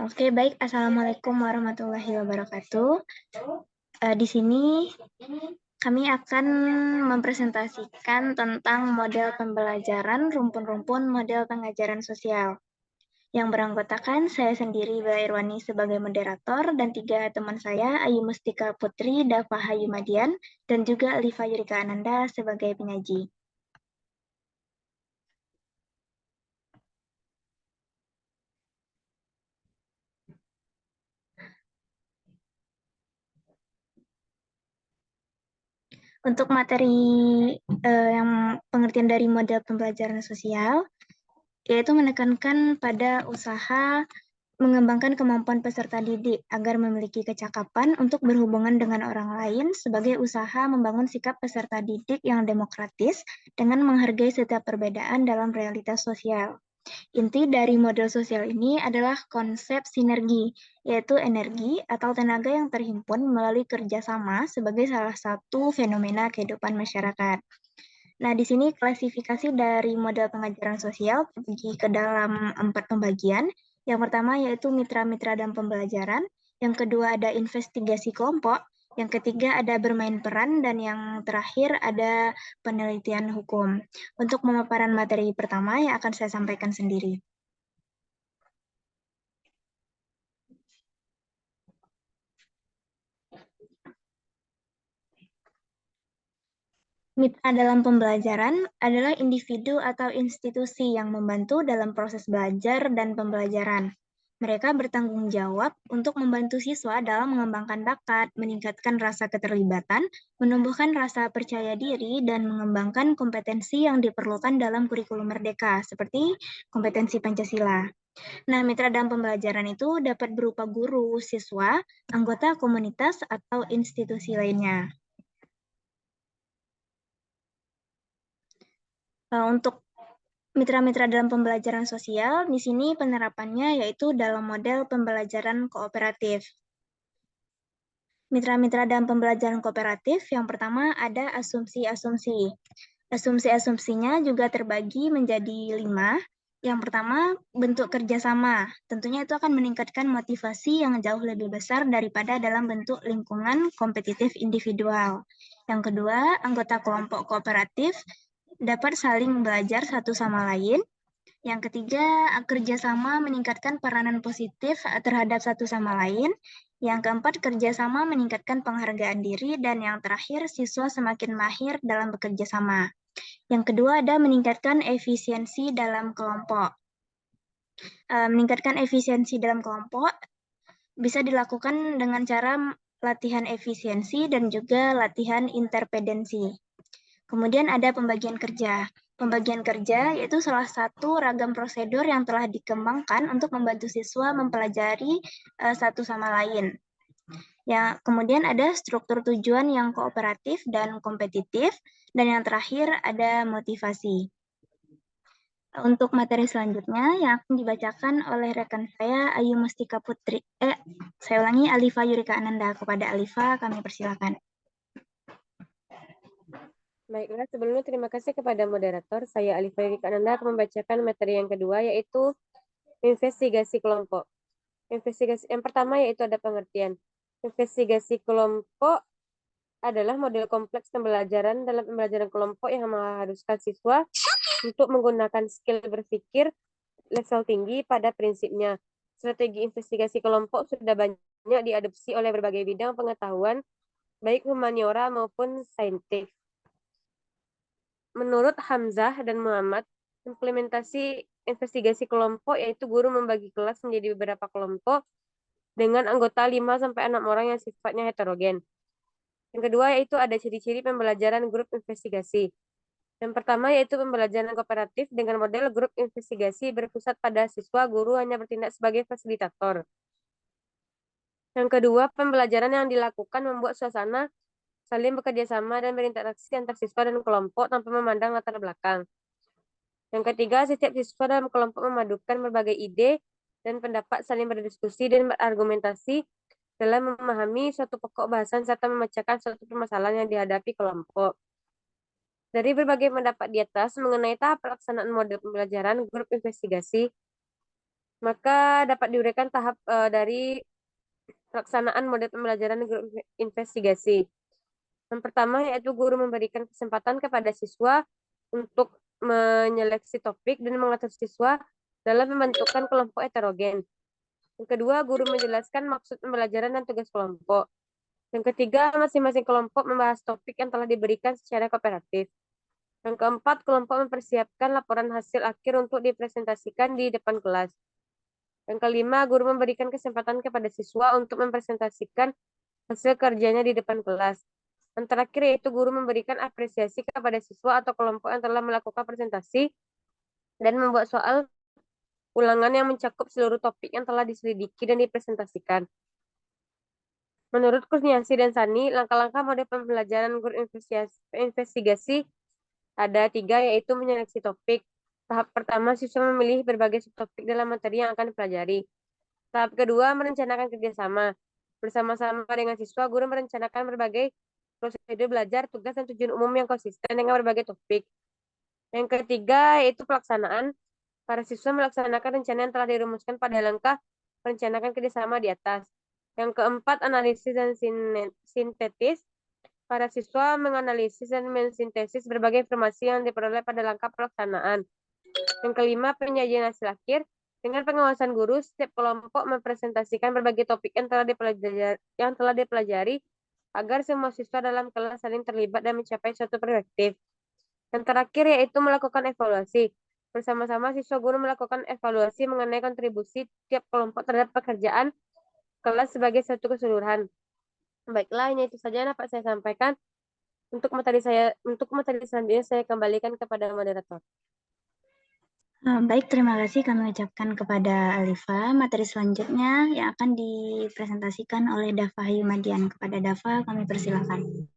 Oke, baik. Assalamualaikum warahmatullahi wabarakatuh. Di sini kami akan mempresentasikan tentang model pembelajaran rumpun-rumpun model pengajaran sosial. Yang beranggotakan saya sendiri, Bella Irwani sebagai moderator, dan 3 teman saya, Ayu Mustika Putri, Dafa Hayumadian, dan juga Alifa Yurika Ananda sebagai penyaji. Untuk materi yang pengertian dari model pembelajaran sosial, yaitu menekankan pada usaha mengembangkan kemampuan peserta didik agar memiliki kecakapan untuk berhubungan dengan orang lain sebagai usaha membangun sikap peserta didik yang demokratis dengan menghargai setiap perbedaan dalam realitas sosial. Inti dari model sosial ini adalah konsep sinergi, yaitu energi atau tenaga yang terhimpun melalui kerjasama sebagai salah satu fenomena kehidupan masyarakat. Nah, di sini klasifikasi dari model pengajaran sosial terbagi ke dalam 4 pembagian. Yang pertama yaitu mitra-mitra dan pembelajaran, yang kedua ada investigasi kelompok, yang ketiga ada bermain peran, dan yang terakhir ada penelitian hukum. Untuk pemaparan materi pertama yang akan saya sampaikan sendiri. Mitra dalam pembelajaran adalah individu atau institusi yang membantu dalam proses belajar dan pembelajaran. Mereka bertanggung jawab untuk membantu siswa dalam mengembangkan bakat, meningkatkan rasa keterlibatan, menumbuhkan rasa percaya diri, dan mengembangkan kompetensi yang diperlukan dalam kurikulum merdeka, seperti kompetensi Pancasila. Nah, mitra dalam pembelajaran itu dapat berupa guru, siswa, anggota komunitas, atau institusi lainnya. Untuk mitra-mitra dalam pembelajaran sosial, di sini penerapannya yaitu dalam model pembelajaran kooperatif. Mitra-mitra dalam pembelajaran kooperatif, yang pertama ada asumsi-asumsi. Asumsi-asumsinya juga terbagi menjadi 5. Yang pertama, bentuk kerjasama. Tentunya itu akan meningkatkan motivasi yang jauh lebih besar daripada dalam bentuk lingkungan kompetitif individual. Yang kedua, anggota kelompok kooperatif dapat saling belajar satu sama lain. Yang ketiga, kerjasama meningkatkan peranan positif terhadap satu sama lain. Yang keempat, kerjasama meningkatkan penghargaan diri. Dan yang terakhir, siswa semakin mahir dalam bekerja sama. Yang kedua ada meningkatkan efisiensi dalam kelompok. Meningkatkan efisiensi dalam kelompok bisa dilakukan dengan cara latihan efisiensi dan juga latihan interpedensi. Kemudian ada pembagian kerja. Pembagian kerja yaitu salah satu ragam prosedur yang telah dikembangkan untuk membantu siswa mempelajari satu sama lain. Ya, kemudian ada struktur tujuan yang kooperatif dan kompetitif, dan yang terakhir ada motivasi. Untuk materi selanjutnya yang akan dibacakan oleh rekan saya Ayu Mustika Putri. Saya ulangi, Alifa Yurika Ananda. Kepada Alifa kami persilakan. Baiklah, sebelumnya terima kasih kepada moderator. Saya Alifa Yurika Ananda akan membacakan materi yang kedua, yaitu investigasi kelompok. Investigasi yang pertama yaitu ada pengertian. Investigasi kelompok adalah model kompleks pembelajaran dalam pembelajaran kelompok yang mengharuskan siswa untuk menggunakan skill berpikir level tinggi pada prinsipnya. Strategi investigasi kelompok sudah banyak diadopsi oleh berbagai bidang pengetahuan, baik humaniora maupun saintif. Menurut Hamzah dan Muhammad, implementasi investigasi kelompok yaitu guru membagi kelas menjadi beberapa kelompok dengan anggota 5-6 orang yang sifatnya heterogen. Yang kedua yaitu ada ciri-ciri pembelajaran grup investigasi. Yang pertama yaitu pembelajaran kooperatif dengan model grup investigasi berpusat pada siswa, guru hanya bertindak sebagai fasilitator. Yang kedua, pembelajaran yang dilakukan membuat suasana saling bekerja sama dan berinteraksi antar siswa dan kelompok tanpa memandang latar belakang. Yang ketiga, setiap siswa dalam kelompok memadukan berbagai ide dan pendapat, saling berdiskusi dan berargumentasi dalam memahami suatu pokok bahasan serta memecahkan suatu permasalahan yang dihadapi kelompok. Dari berbagai pendapat di atas mengenai tahap pelaksanaan model pembelajaran grup investigasi, maka dapat diuraikan tahap dari pelaksanaan model pembelajaran grup investigasi. Yang pertama yaitu guru memberikan kesempatan kepada siswa untuk menyeleksi topik dan mengatur siswa dalam membentukkan kelompok heterogen. Yang kedua, guru menjelaskan maksud pembelajaran dan tugas kelompok. Yang ketiga, masing-masing kelompok membahas topik yang telah diberikan secara kooperatif. Yang keempat, kelompok mempersiapkan laporan hasil akhir untuk dipresentasikan di depan kelas. Yang kelima, guru memberikan kesempatan kepada siswa untuk mempresentasikan hasil kerjanya di depan kelas. Yang terakhir yaitu guru memberikan apresiasi kepada siswa atau kelompok yang telah melakukan presentasi dan membuat soal ulangan yang mencakup seluruh topik yang telah diselidiki dan dipresentasikan. Menurut Kurniasi dan Sani, langkah-langkah model pembelajaran guru investigasi ada 3, yaitu menyeleksi topik. Tahap pertama, siswa memilih berbagai subtopik dalam materi yang akan dipelajari. Tahap kedua, merencanakan kerjasama. Bersama-sama dengan siswa, guru merencanakan berbagai prosedur belajar, tugas, dan tujuan umum yang konsisten dengan berbagai topik. Yang ketiga, yaitu pelaksanaan. Para siswa melaksanakan rencana yang telah dirumuskan pada langkah merencanakan kerjasama di atas. Yang keempat, analisis dan sintetis. Para siswa menganalisis dan mensintesis berbagai informasi yang diperoleh pada langkah pelaksanaan. Yang kelima, penyajian hasil akhir. Dengan pengawasan guru, setiap kelompok mempresentasikan berbagai topik yang telah dipelajari agar semua siswa dalam kelas saling terlibat dan mencapai suatu perspektif. Yang terakhir yaitu melakukan evaluasi. Bersama-sama siswa guru melakukan evaluasi mengenai kontribusi tiap kelompok terhadap pekerjaan kelas sebagai satu keseluruhan. Baiklah, ini itu saja yang dapat saya sampaikan. Untuk materi selanjutnya saya kembalikan kepada moderator. Baik, terima kasih kami ucapkan kepada Alifa. Materi selanjutnya yang akan dipresentasikan oleh Dafa Hayumadian. Kepada Dafa, kami persilakan.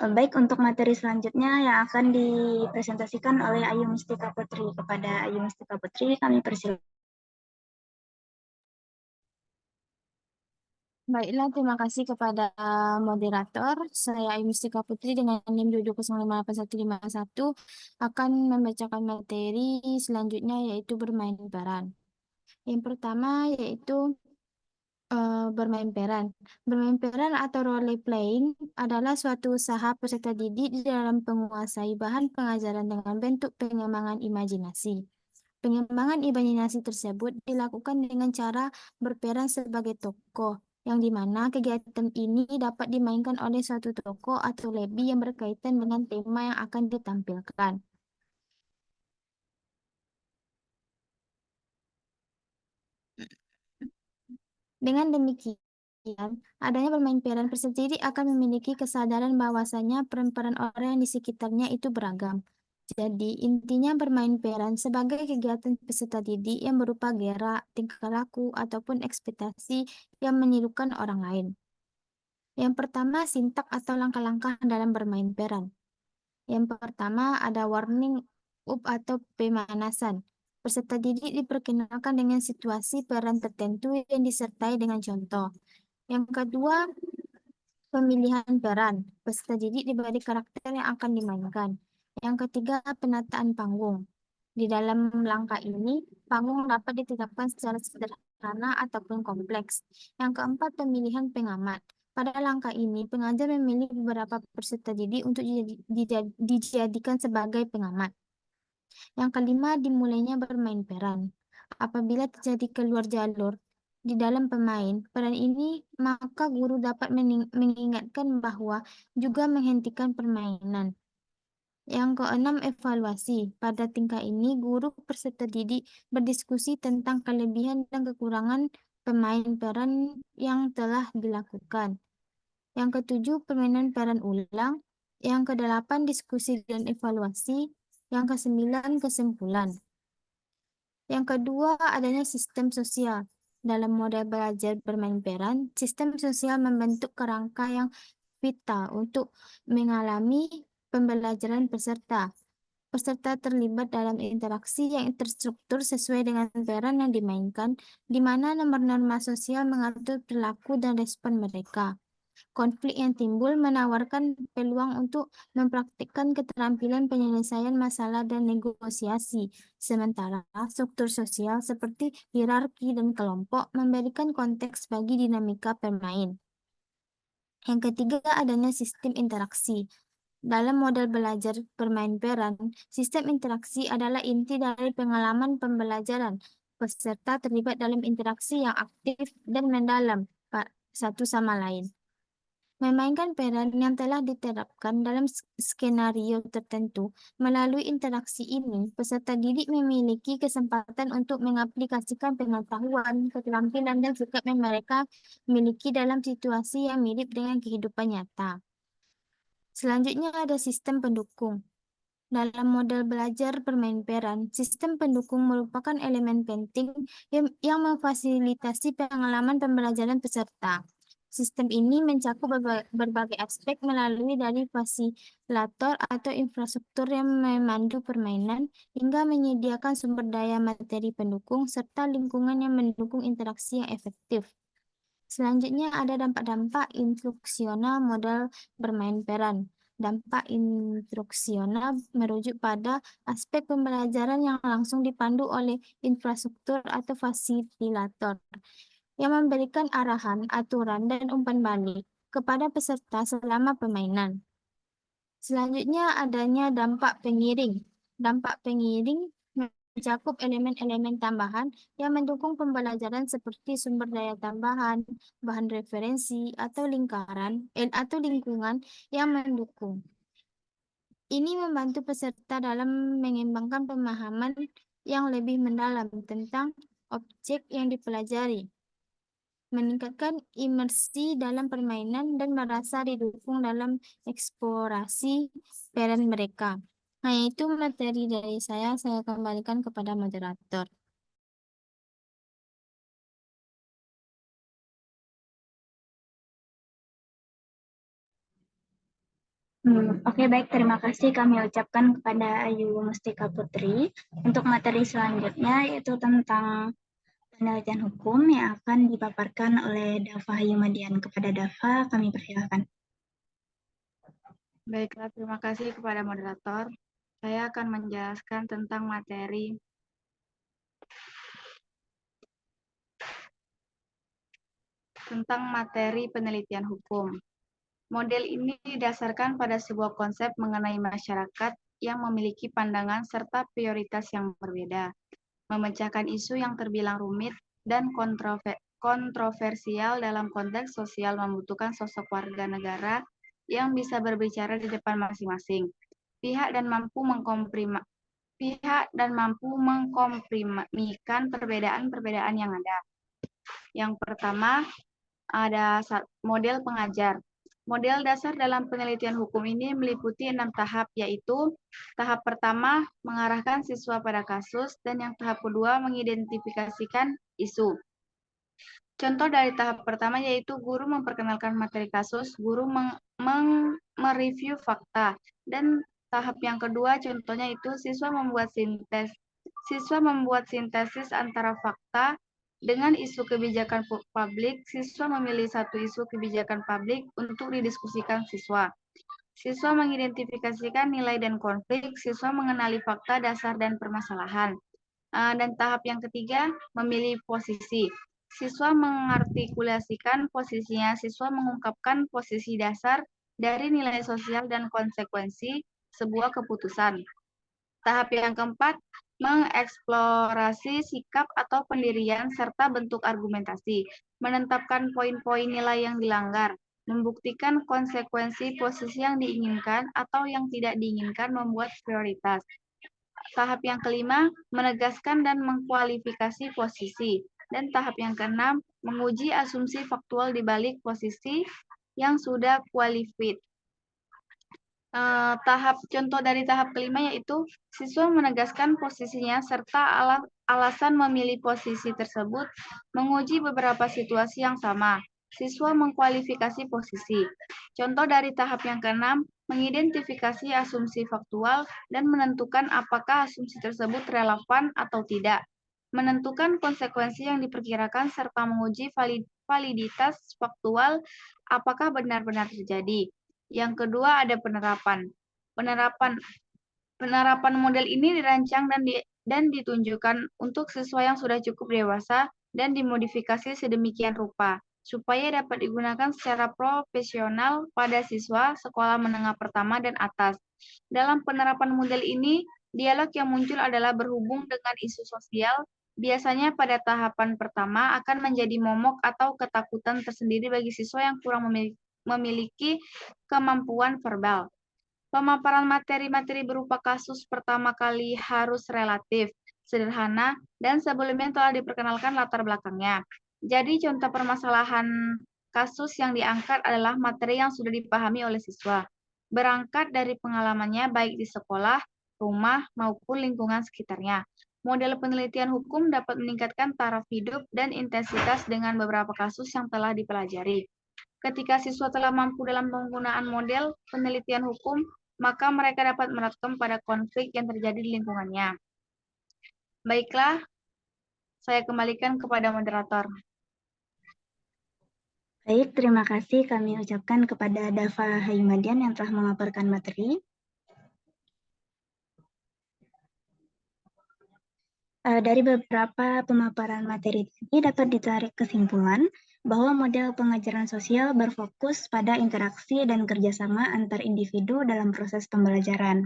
Baik, untuk materi selanjutnya yang akan dipresentasikan oleh Ayu Mustika Putri. Kepada Ayu Mustika Putri, kami persilakan. Baiklah, terima kasih kepada moderator. Saya Ayu Mustika Putri dengan NIM 2058151 akan membacakan materi selanjutnya yaitu bermain peran. Yang pertama yaitu bermain peran. Bermain peran atau role playing adalah suatu usaha peserta didik di dalam menguasai bahan pengajaran dengan bentuk pengembangan imajinasi. Pengembangan imajinasi tersebut dilakukan dengan cara berperan sebagai tokoh, yang dimana kegiatan ini dapat dimainkan oleh suatu tokoh atau lebih yang berkaitan dengan tema yang akan ditampilkan. Dengan demikian, adanya bermain peran peserta didik akan memiliki kesadaran bahwasanya peran-peran orang yang di sekitarnya itu beragam. Jadi, intinya bermain peran sebagai kegiatan peserta didik yang berupa gerak, tingkah laku, ataupun ekspektasi yang menirukan orang lain. Yang pertama, sintak atau langkah-langkah dalam bermain peran. Yang pertama, ada warning up atau pemanasan. Peserta didik diperkenalkan dengan situasi peran tertentu yang disertai dengan contoh. Yang kedua, pemilihan peran. Peserta didik diberi karakter yang akan dimainkan. Yang ketiga, penataan panggung. Di dalam langkah ini, panggung dapat ditetapkan secara sederhana ataupun kompleks. Yang keempat, pemilihan pengamat. Pada langkah ini, pengajar memilih beberapa peserta didik untuk dijadikan sebagai pengamat. Yang kelima, dimulainya bermain peran. Apabila terjadi keluar jalur di dalam pemain, peran ini, maka guru dapat mengingatkan bahwa juga menghentikan permainan. Yang keenam, evaluasi. Pada tingkat ini, guru peserta didik berdiskusi tentang kelebihan dan kekurangan pemain peran yang telah dilakukan. Yang ketujuh, permainan peran ulang. Yang kedelapan, diskusi dan evaluasi. Yang kesembilan, kesimpulan. Yang kedua, adanya sistem sosial. Dalam model belajar bermain peran, sistem sosial membentuk kerangka yang vital untuk mengalami pembelajaran peserta. Peserta terlibat dalam interaksi yang terstruktur sesuai dengan peran yang dimainkan, di mana norma-norma sosial mengatur perilaku dan respon mereka. Konflik yang timbul menawarkan peluang untuk mempraktikkan keterampilan penyelesaian masalah dan negosiasi. Sementara struktur sosial seperti hierarki dan kelompok memberikan konteks bagi dinamika bermain. Yang ketiga, adanya sistem interaksi. Dalam model belajar bermain peran, sistem interaksi adalah inti dari pengalaman pembelajaran. Peserta terlibat dalam interaksi yang aktif dan mendalam satu sama lain. Memainkan peran yang telah diterapkan dalam skenario tertentu. Melalui interaksi ini, peserta didik memiliki kesempatan untuk mengaplikasikan pengetahuan, keterampilan, dan sikap yang mereka miliki dalam situasi yang mirip dengan kehidupan nyata. Selanjutnya ada sistem pendukung. Dalam model belajar bermain peran, sistem pendukung merupakan elemen penting yang memfasilitasi pengalaman pembelajaran peserta. Sistem ini mencakup berbagai aspek melalui dari fasilitator atau infrastruktur yang memandu permainan hingga menyediakan sumber daya materi pendukung serta lingkungan yang mendukung interaksi yang efektif. Selanjutnya ada dampak-dampak instruksional model bermain peran. Dampak instruksional merujuk pada aspek pembelajaran yang langsung dipandu oleh infrastruktur atau fasilitator yang memberikan arahan, aturan, dan umpan balik kepada peserta selama permainan. Selanjutnya adanya dampak pengiring. Dampak pengiring mencakup elemen-elemen tambahan yang mendukung pembelajaran seperti sumber daya tambahan, bahan referensi, atau lingkungan yang mendukung. Ini membantu peserta dalam mengembangkan pemahaman yang lebih mendalam tentang objek yang dipelajari, meningkatkan imersi dalam permainan, dan merasa didukung dalam eksplorasi peran mereka. Nah, itu materi dari saya kembalikan kepada moderator. Oke, baik. Terima kasih kami ucapkan kepada Ayu Mustika Putri. Untuk materi selanjutnya yaitu tentang penelitian hukum yang akan dipaparkan oleh Dafa Hayumadian. Kepada Dafa, kami persilakan. Baiklah, terima kasih kepada moderator. Saya akan menjelaskan tentang materi penelitian hukum. Model ini didasarkan pada sebuah konsep mengenai masyarakat yang memiliki pandangan serta prioritas yang berbeda, memecahkan isu yang terbilang rumit dan kontroversial dalam konteks sosial membutuhkan sosok warga negara yang bisa berbicara di depan masing-masing pihak dan mampu mengkompromikan perbedaan-perbedaan yang ada. Yang pertama, ada model pengajar. Model dasar dalam penelitian hukum ini meliputi 6 tahap, yaitu tahap pertama mengarahkan siswa pada kasus, dan yang tahap kedua mengidentifikasikan isu. Contoh dari tahap pertama yaitu guru memperkenalkan materi kasus, guru mereview fakta, dan tahap yang kedua contohnya itu siswa membuat sintesis antara fakta dengan isu kebijakan publik. Siswa memilih satu isu kebijakan publik untuk didiskusikan siswa. Siswa mengidentifikasikan nilai dan konflik. Siswa mengenali fakta dasar dan permasalahan. Dan tahap yang ketiga, memilih posisi. Siswa mengartikulasikan posisinya. Siswa mengungkapkan posisi dasar dari nilai sosial dan konsekuensi sebuah keputusan. Tahap yang keempat, mengeksplorasi sikap atau pendirian serta bentuk argumentasi, menetapkan poin-poin nilai yang dilanggar, membuktikan konsekuensi posisi yang diinginkan atau yang tidak diinginkan, membuat prioritas. Tahap yang kelima, menegaskan dan mengkualifikasi posisi. Dan tahap yang keenam, menguji asumsi faktual di balik posisi yang sudah qualified. Contoh dari tahap kelima yaitu siswa menegaskan posisinya serta alasan memilih posisi tersebut, menguji beberapa situasi yang sama. Siswa mengkualifikasi posisi. Contoh dari tahap yang keenam, mengidentifikasi asumsi faktual dan menentukan apakah asumsi tersebut relevan atau tidak. Menentukan konsekuensi yang diperkirakan serta menguji validitas faktual apakah benar-benar terjadi. Yang kedua ada penerapan. Penerapan model ini dirancang dan ditunjukkan untuk siswa yang sudah cukup dewasa dan dimodifikasi sedemikian rupa supaya dapat digunakan secara profesional pada siswa sekolah menengah pertama dan atas. Dalam penerapan model ini, dialog yang muncul adalah berhubung dengan isu sosial. Biasanya pada tahapan pertama akan menjadi momok atau ketakutan tersendiri bagi siswa yang kurang memiliki kemampuan verbal. Pemaparan materi-materi berupa kasus pertama kali harus relatif, sederhana, dan sebelumnya telah diperkenalkan latar belakangnya. Jadi contoh permasalahan kasus yang diangkat adalah materi yang sudah dipahami oleh siswa. Berangkat dari pengalamannya baik di sekolah, rumah, maupun lingkungan sekitarnya. Model penelitian hukum dapat meningkatkan taraf hidup dan intensitas dengan beberapa kasus yang telah dipelajari. Ketika siswa telah mampu dalam penggunaan model penelitian hukum, maka mereka dapat merekam pada konflik yang terjadi di lingkungannya. Baiklah, saya kembalikan kepada moderator. Baik, terima kasih kami ucapkan kepada Dava Haimadian yang telah memaparkan materi. Dari beberapa pemaparan materi ini dapat ditarik kesimpulan bahwa model pengajaran sosial berfokus pada interaksi dan kerjasama antar individu dalam proses pembelajaran.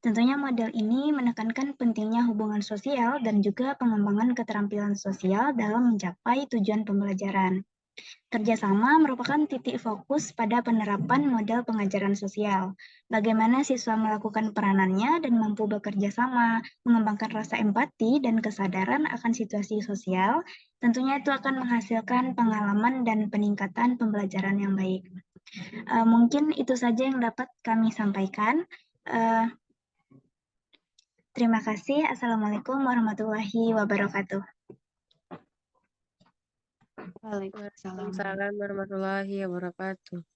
Tentunya model ini menekankan pentingnya hubungan sosial dan juga pengembangan keterampilan sosial dalam mencapai tujuan pembelajaran. Kerjasama merupakan titik fokus pada penerapan model pengajaran sosial. Bagaimana siswa melakukan peranannya dan mampu bekerja sama, mengembangkan rasa empati dan kesadaran akan situasi sosial, tentunya itu akan menghasilkan pengalaman dan peningkatan pembelajaran yang baik. Mungkin itu saja yang dapat kami sampaikan. Terima kasih. Assalamualaikum warahmatullahi wabarakatuh. Waalaikumsalam. Waalaikumsalam warahmatullahi wabarakatuh.